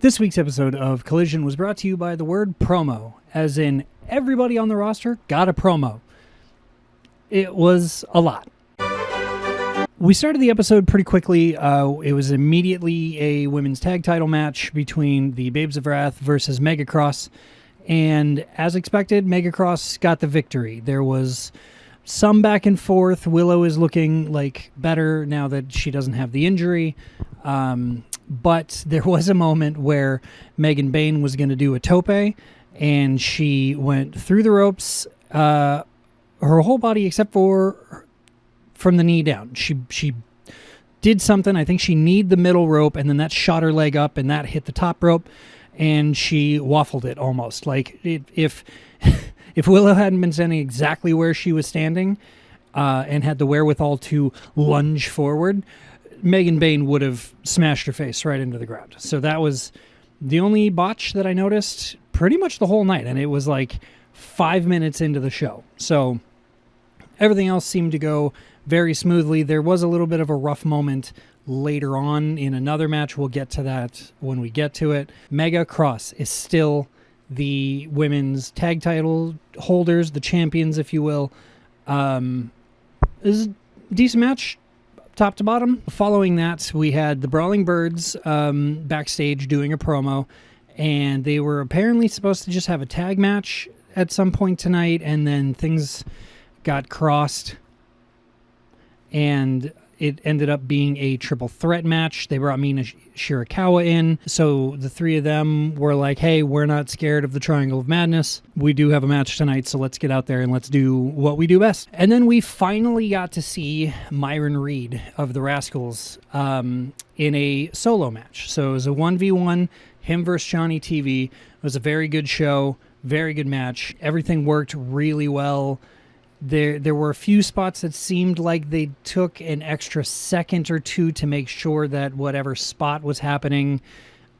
This week's episode of Collision was brought to you by the word promo, as in everybody on the roster got a promo. It was a lot. We started the episode pretty quickly. It was immediately a women's tag title match between the Babes of Wrath versus Megacross, and as expected, Megacross got the victory. There was some back and forth. Willow is looking like better now that she doesn't have the injury. But there was a moment where Megan Bayne was going to do a tope, and she went through the ropes, her whole body except for from the knee down. She did something. I think she kneed the middle rope, and then that shot her leg up, and that hit the top rope, and she waffled it almost. Like if Willow hadn't been standing exactly where she was standing and had the wherewithal to lunge forward, Megan Bayne would have smashed her face right into the ground. So that was the only botch that I noticed pretty much the whole night, and it was like 5 minutes into the show. So everything else seemed to go very smoothly. There was a little bit of a rough moment later on in another match. We'll get to that when we get to it. Megacross is still the women's tag title holders, the champions, if you will. It was a decent match, top to bottom. Following that, we had the Brawling Birds backstage doing a promo, and they were apparently supposed to just have a tag match at some point tonight, and then things got crossed, and it ended up being a triple threat match. They brought Mina Shirakawa in, so the three of them were like, hey, we're not scared of the Triangle of Madness. We do have a match tonight, so let's get out there and let's do what we do best. And then we finally got to see Myron Reed of the Rascals in a solo match. So it was a 1v1, him versus Johnny TV. It was a very good show, very good match. Everything worked really well. There were a few spots that seemed like they took an extra second or two to make sure that whatever spot was happening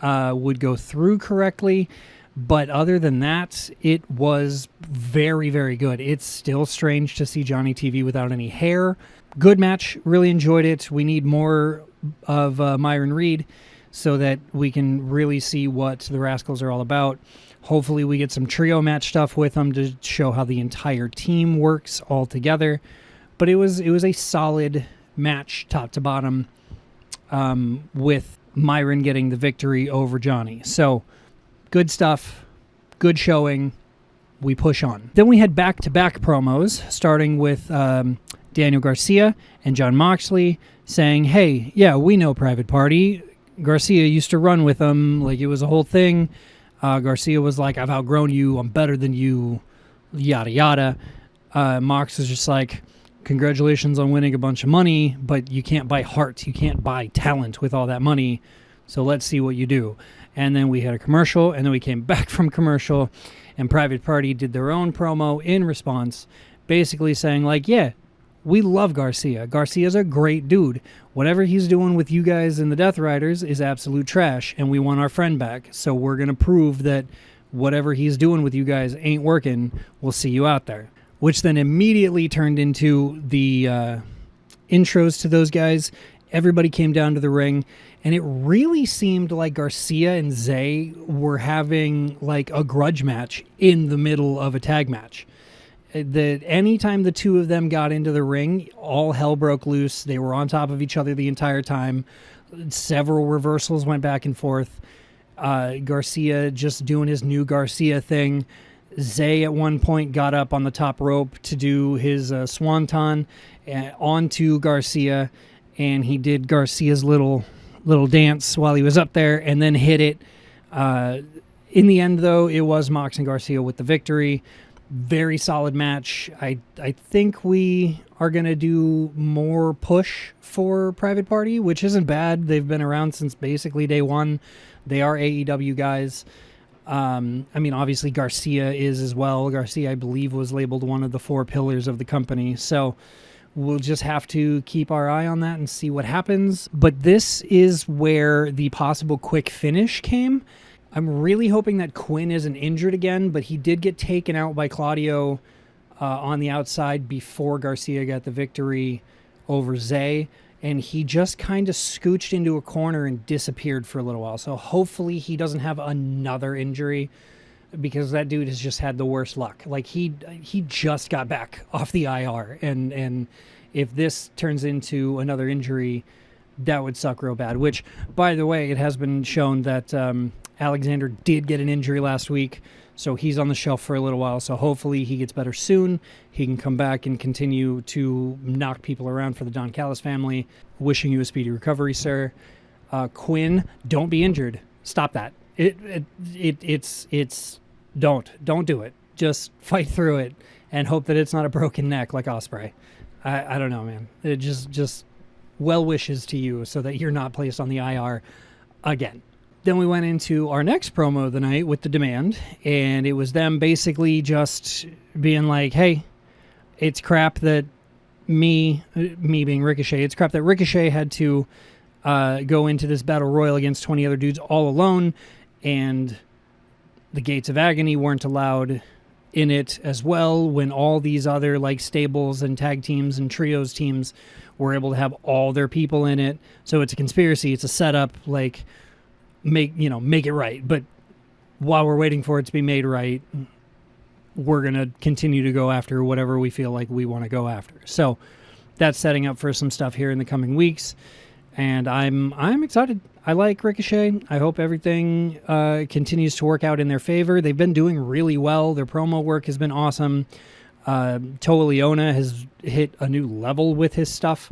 would go through correctly. But other than that, it was very, very good. It's still strange to see Johnny TV without any hair. Good match. Really enjoyed it. We need more of Myron Reed so that we can really see what the Rascals are all about. Hopefully we get some trio match stuff with them to show how the entire team works all together. But it was a solid match, top to bottom, with Myron getting the victory over Johnny. So, good stuff, good showing. We push on. Then we had back-to-back promos, starting with Daniel Garcia and Jon Moxley saying, hey, yeah, we know Private Party. Garcia used to run with them, like it was a whole thing. Garcia was like, I've outgrown you, I'm better than you, yada yada. Mox was just like, congratulations on winning a bunch of money, but you can't buy hearts, you can't buy talent with all that money, so let's see what you do. And then we had a commercial, and then we came back from commercial, and Private Party did their own promo in response, basically saying like, yeah, we love Garcia. Garcia's a great dude. Whatever he's doing with you guys in the Death Riders is absolute trash, and we want our friend back. So we're going to prove that whatever he's doing with you guys ain't working. We'll see you out there. Which then immediately turned into the intros to those guys. Everybody came down to the ring, and it really seemed like Garcia and Zay were having like a grudge match in the middle of a tag match. Anytime the two of them got into the ring, all hell broke loose. They were on top of each other the entire time. Several reversals went back and forth. Garcia just doing his new Garcia thing. Zay at one point got up on the top rope to do his swanton onto Garcia, and he did Garcia's little dance while he was up there and then hit it. In the end, though, it was Mox and Garcia with the victory. Very solid match. I think we are going to do more push for Private Party, which isn't bad. They've been around since basically day one. They are AEW guys. I mean, obviously Garcia is as well. Garcia, I believe, was labeled one of the 4 pillars of the company. So we'll just have to keep our eye on that and see what happens. But this is where the possible quick finish came. I'm really hoping that Quinn isn't injured again, but he did get taken out by Claudio on the outside before Garcia got the victory over Zay. and he just kind of scooched into a corner and disappeared for a little while. So hopefully he doesn't have another injury, because that dude has just had the worst luck. Like he just got back off the IR, and if this turns into another injury, that would suck real bad. Which, by the way, it has been shown that Alexander did get an injury last week, so he's on the shelf for a little while. So hopefully he gets better soon. He can come back and continue to knock people around for the Don Callis family. Wishing you a speedy recovery, sir. Quinn, don't be injured. Stop that. It's don't do it. Just fight through it and hope that it's not a broken neck like Ospreay. I don't know, man. It just well wishes to you so that you're not placed on the IR again. Then we went into our next promo of the night with the Demand, and it was them basically just being like, hey, it's crap that me being Ricochet, it's crap that Ricochet had to go into this battle royal against 20 other dudes all alone, and the Gates of Agony weren't allowed in it as well, when all these other like stables and tag teams and trios teams were able to have all their people in it. So it's a conspiracy, it's a setup, like make it right. But while we're waiting for it to be made right, we're going to continue to go after whatever we feel like we want to go after. So that's setting up for some stuff here in the coming weeks, and I'm excited. I like Ricochet. I hope everything continues to work out in their favor. They've been doing really well. Their promo work has been awesome. Toa Leona has hit a new level with his stuff,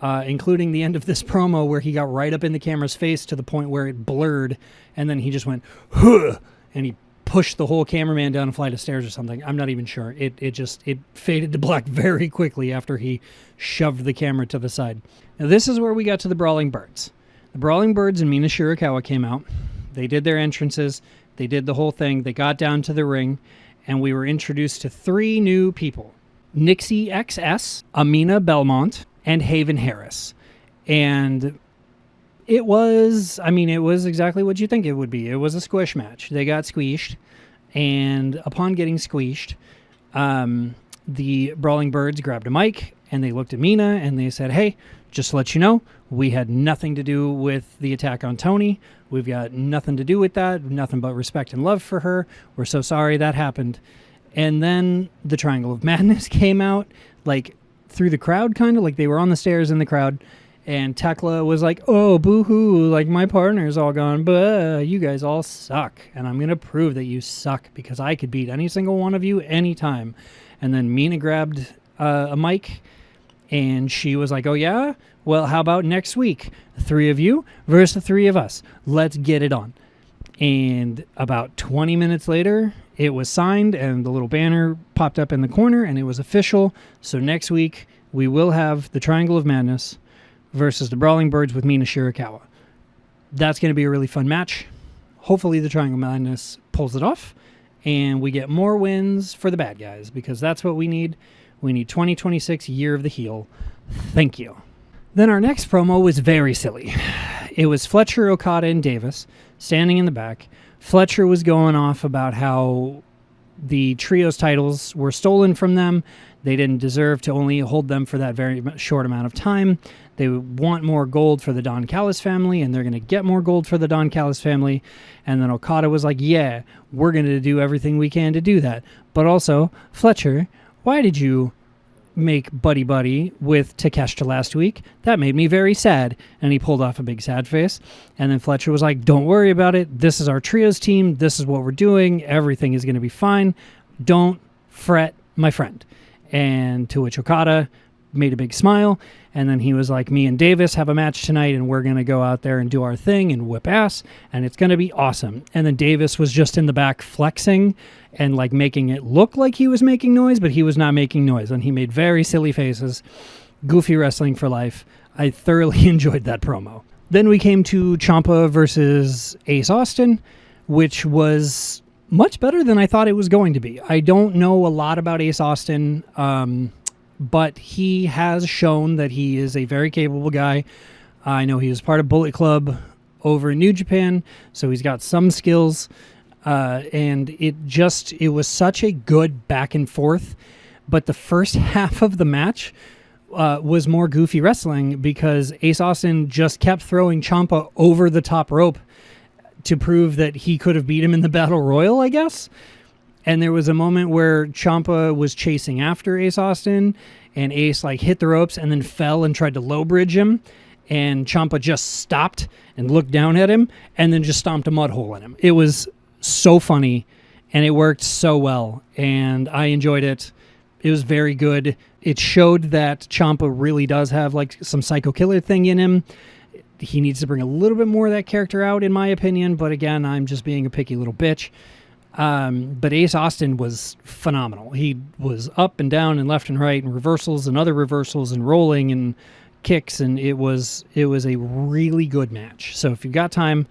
including the end of this promo where he got right up in the camera's face to the point where it blurred, and then he just went, huh, and he pushed the whole cameraman down a flight of stairs or something. I'm not even sure. It faded to black very quickly after he shoved the camera to the side. Now this is where we got to the Brawling Birds. The Brawling Birds and Mina Shirakawa came out. They did their entrances. They did the whole thing. They got down to the ring, and we were introduced to 3 new people: Nixie XS, Amina Belmont, and Haven Harris. And it was exactly what you think it would be. It was a squish match. They got squeezed, and upon getting squeezed, the Brawling Birds grabbed a mic, and they looked at Mina, and they said, hey, just to let you know, we had nothing to do with the attack on Tony. We've got nothing to do with that, nothing but respect and love for her. We're so sorry that happened. And then the Triangle of Madness came out, like, through the crowd, kind of, like they were on the stairs in the crowd, and Tekla was like, oh, boo-hoo, like, my partner's all gone, but you guys all suck, and I'm going to prove that you suck, because I could beat any single one of you anytime. And then Mina grabbed a mic, and she was like, oh, yeah? Well, how about next week? The 3 of you versus the 3 of us. Let's get it on. And about 20 minutes later, it was signed, and the little banner popped up in the corner, and it was official. So next week, we will have the Triangle of Madness versus the Brawling Birds with Mina Shirakawa. That's going to be a really fun match. Hopefully the Triangle of Madness pulls it off, and we get more wins for the bad guys, because that's what we need. We need 2026 Year of the Heel. Thank you. Then our next promo was very silly. It was Fletcher, Okada, and Davis standing in the back. Fletcher was going off about how the trios titles were stolen from them. They didn't deserve to only hold them for that very short amount of time. They want more gold for the Don Callis family, and they're going to get more gold for the Don Callis family. And then Okada was like, yeah, we're going to do everything we can to do that. But also, Fletcher, why did you make buddy-buddy with Takeshita last week? That made me very sad. And he pulled off a big sad face. And then Fletcher was like, don't worry about it. This is our trios team. This is what we're doing. Everything is going to be fine. Don't fret, my friend. And to which Okada made a big smile, and then he was like, me and Davis have a match tonight, and we're going to go out there and do our thing and whip ass, and it's going to be awesome. And then Davis was just in the back flexing and like making it look like he was making noise, but he was not making noise, and he made very silly faces. Goofy wrestling for life. I thoroughly enjoyed that promo. Then we came to Ciampa versus Ace Austin, which was much better than I thought it was going to be. I don't know a lot about Ace Austin, but he has shown that he is a very capable guy. I know he was part of Bullet Club over in New Japan, so he's got some skills. And it was such a good back and forth. But the first half of the match, was more goofy wrestling because Ace Austin just kept throwing Ciampa over the top rope to prove that he could have beat him in the Battle Royal, I guess. And there was a moment where Ciampa was chasing after Ace Austin, and Ace like hit the ropes and then fell and tried to low bridge him. And Ciampa just stopped and looked down at him and then just stomped a mud hole in him. It was so funny, and it worked so well, and I enjoyed it. It was very good. It showed that Ciampa really does have like some psycho killer thing in him. He needs to bring a little bit more of that character out, in my opinion. But again, I'm just being a picky little bitch. But Ace Austin was phenomenal. He was up and down and left and right and reversals and other reversals and rolling and kicks. And it was a really good match. So if you've got time,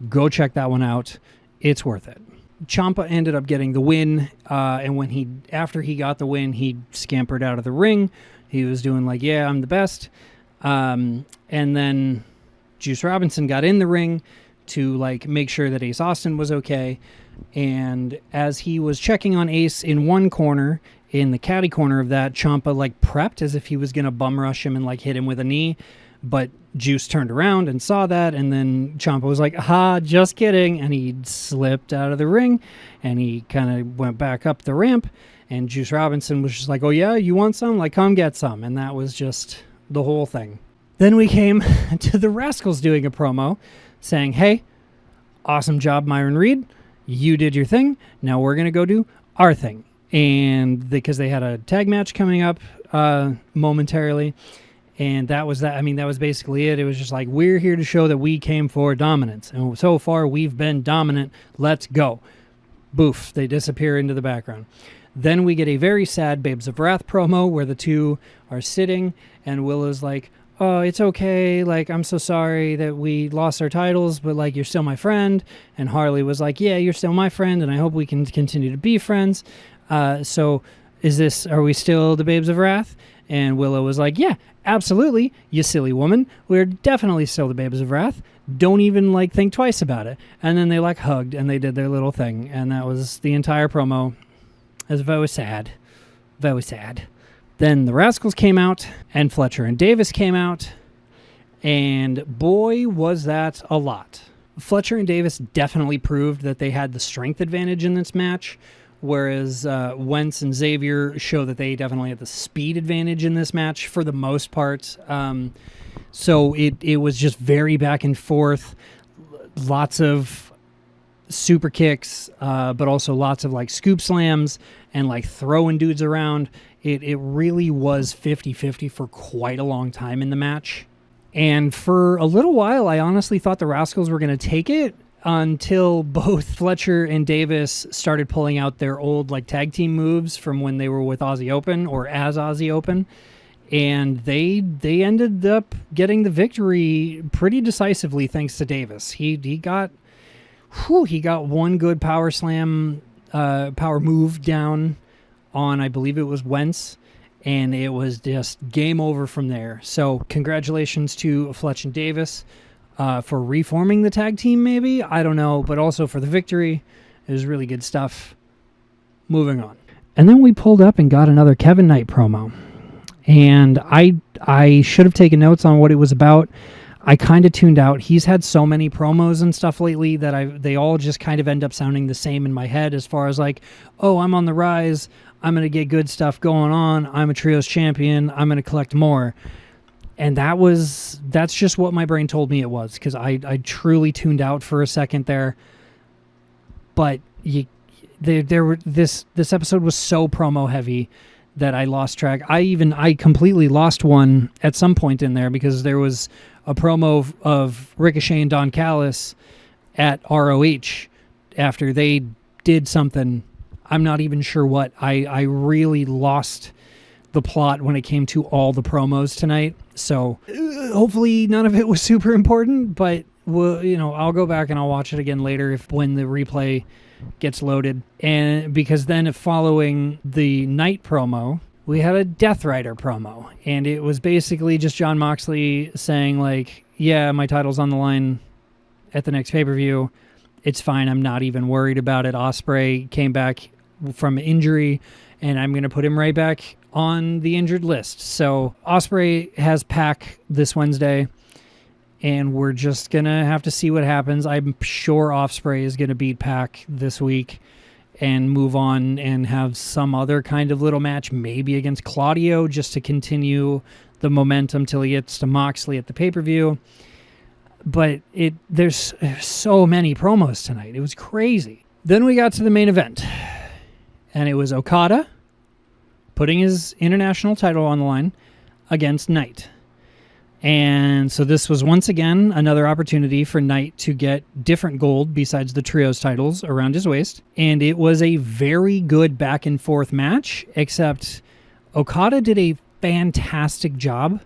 go check that one out. It's worth it. Ciampa ended up getting the win, and after he got the win, he scampered out of the ring. He was doing like, yeah, I'm the best. And then Juice Robinson got in the ring to like make sure that Ace Austin was okay. And as he was checking on Ace in one corner, in the caddy corner of that, Ciampa like prepped as if he was going to bum rush him and like hit him with a knee. But Juice turned around and saw that, and then Ciampa was like, just kidding, and he slipped out of the ring, and he kind of went back up the ramp, and Juice Robinson was just like, oh yeah, you want some? Like, come get some. And that was just the whole thing. Then we came to the Rascals doing a promo saying, hey, awesome job, Myron Reed. You did your thing. Now we're going to go do our thing. And because they had a tag match coming up momentarily, and that was that. I mean, that was basically it. It was just like, we're here to show that we came for dominance. And so far, we've been dominant. Let's go. Boof. They disappear into the background. Then we get a very sad Babes of Wrath promo where the two are sitting, and Willow's like, oh, it's okay. Like, I'm so sorry that we lost our titles, but, like, you're still my friend. And Harley was like, yeah, you're still my friend, and I hope we can continue to be friends. So are we still the Babes of Wrath? And Willow was like, yeah, absolutely, you silly woman. We're definitely still the Babes of Wrath. Don't even, like, think twice about it. And then they, like, hugged, and they did their little thing. And that was the entire promo. It was very sad. Very sad. Then the Rascals came out, and Fletcher and Davis came out. And boy, was that a lot. Fletcher and Davis definitely proved that they had the strength advantage in this match, whereas Wentz and Xavier show that they definitely had the speed advantage in this match for the most part. So it was just very back and forth, lots of super kicks, but also lots of like scoop slams and like throwing dudes around. It really was 50-50 for quite a long time in the match. And for a little while, I honestly thought the Rascals were going to take it until both Fletcher and Davis started pulling out their old like tag team moves from when they were with Aussie Open or as Aussie Open. And they ended up getting the victory pretty decisively thanks to Davis. He got one good power slam, power move down on, I believe it was Wentz, and it was just game over from there. So congratulations to Fletch and Davis for reforming the tag team, maybe? I don't know, but also for the victory. It was really good stuff. Moving on. And then we pulled up and got another Kevin Knight promo. And I should have taken notes on what it was about. I kind of tuned out. He's had so many promos and stuff lately that they all just kind of end up sounding the same in my head as far as like, oh, I'm on the rise. I'm going to get good stuff going on. I'm a trios champion. I'm going to collect more. And that's just what my brain told me it was, because I truly tuned out for a second there. But this episode was so promo heavy that I lost track. I completely lost one at some point in there because there was a promo of Ricochet and Don Callis at ROH after they did something. I'm not even sure what. I really lost the plot when it came to all the promos tonight. So hopefully none of it was super important, but I'll go back and I'll watch it again later when the replay gets loaded. And because then following the Night promo, we had a Death Rider promo, and it was basically just Jon Moxley saying like, yeah, my title's on the line at the next pay-per-view. It's fine. I'm not even worried about it. Ospreay came back from injury, and I'm going to put him right back on the injured list. So Ospreay has Pac this Wednesday, and we're just going to have to see what happens. I'm sure Ospreay is going to beat Pac this week and move on and have some other kind of little match, maybe against Claudio, just to continue the momentum till he gets to Moxley at the pay-per-view. But there's so many promos tonight. It was crazy. Then we got to the main event, and it was Okada putting his international title on the line against Knight. And so this was once again another opportunity for Knight to get different gold besides the trios titles around his waist. And it was a very good back and forth match, except Okada did a fantastic job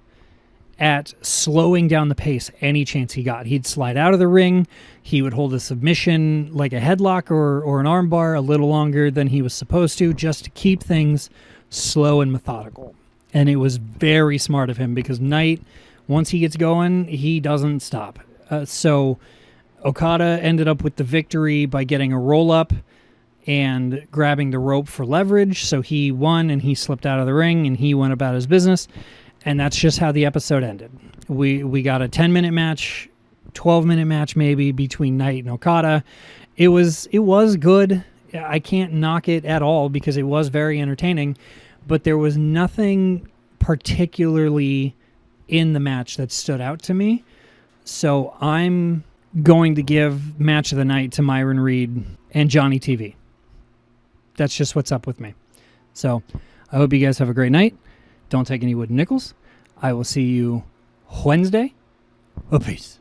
at slowing down the pace any chance he got. He'd slide out of the ring. He would hold a submission like a headlock or an armbar a little longer than he was supposed to, just to keep things slow and methodical. And it was very smart of him, because Knight, once he gets going, he doesn't stop. So Okada ended up with the victory by getting a roll-up and grabbing the rope for leverage. So he won, and he slipped out of the ring, and he went about his business. And that's just how the episode ended. We got a 10-minute match, 12-minute match maybe, between Knight and Okada. It was good. I can't knock it at all, because it was very entertaining. But there was nothing particularly in the match that stood out to me. So I'm going to give Match of the Night to Myron Reed and Johnny TV. That's just what's up with me. So I hope you guys have a great night. Don't take any wooden nickels. I will see you Wednesday. Peace.